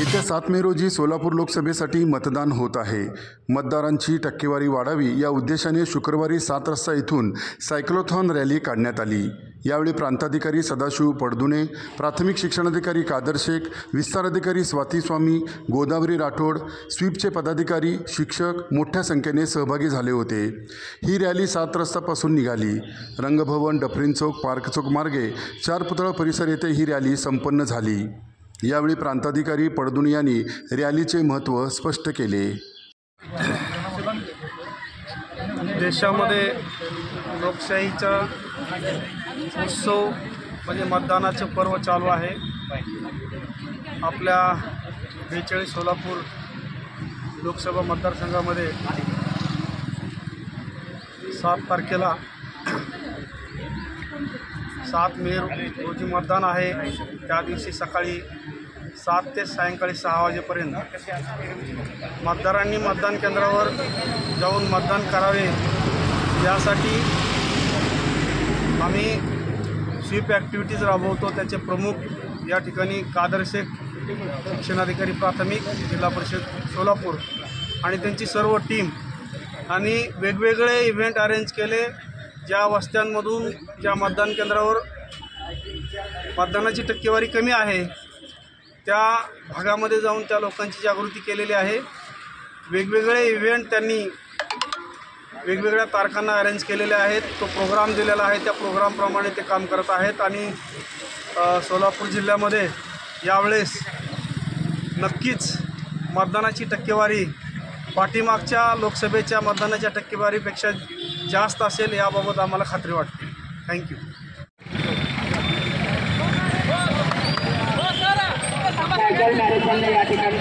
येत्या 7 मे रोजी सोलापूर लोकसभेसाठी मतदान होत आहे। मतदारांची टक्केवारी वाढावी या उद्देशाने शुक्रवारी 7 वाजता इथून सायक्लोथॉन रॅली काढण्यात आली। यावेळी प्रांताधिकारी सदाशिव पडदुने, प्राथमिक शिक्षणाधिकारी कादर शेख, विस्तार अधिकारी स्वाती स्वामी, गोदावरी राठोड, स्वीपचे पदाधिकारी, शिक्षक मोठ्या संख्येने सहभागी झाले होते। ही रॅली 7 वाजतापासून निघाली। रंगभवन, डफरीन चौक, पार्क चौक मार्गे 4 पुतळा परिसर येथे ही रॅली संपन्न झाली। यावेळी प्रांताधिकारी पडदुने यांनी रॅलीचे महत्त्व स्पष्ट केले। देशामध्ये लोकशाहीचा उत्सव म्हणजे मतदानाचे पर्व चालू आहे। आपल्या 42 सोलापूर लोकसभा मतदारसंघामध्ये 7 तारखेला 7 मे रोजी मतदान आहे। त्या दिवशी सकाळी 7 ते सायंकाळी 6 वाजेपर्यंत मतदारांनी मतदान केंद्रावर जाऊन मतदान करावे यासाठी आम्ही स्वीप ॲक्टिव्हिटीज राबवतो। त्याचे प्रमुख या ठिकाणी कादर शेख, शिक्षणाधिकारी प्राथमिक, जिल्हा परिषद सोलापूर आणि त्यांची सर्व टीम, आणि वेगवेगळे इव्हेंट अरेंज केले। ज्या वस्त्यांमधून ज्या मतदान केंद्रावर मतदानाची टक्केवारी कमी आहे त्या भागामध्ये जाऊन त्या लोकांची जागृती केलेली आहे। वेगवेगळे इव्हेंट त्यांनी वेगवेगळ्या तारखांना अरेंज केलेले आहेत। तो प्रोग्राम दिलेला आहे, त्या प्रोग्रामप्रमाणे ते काम करत आहेत। आणि सोलापूर जिल्ह्यामध्ये यावेळेस नक्कीच मतदानाची टक्केवारी पाठीमागच्या लोकसभेच्या मतदानाच्या टक्केवारीपेक्षा जास्त असेल याबाबत आम्हाला खात्री वाटते। थँक्यू। या ठिकाणी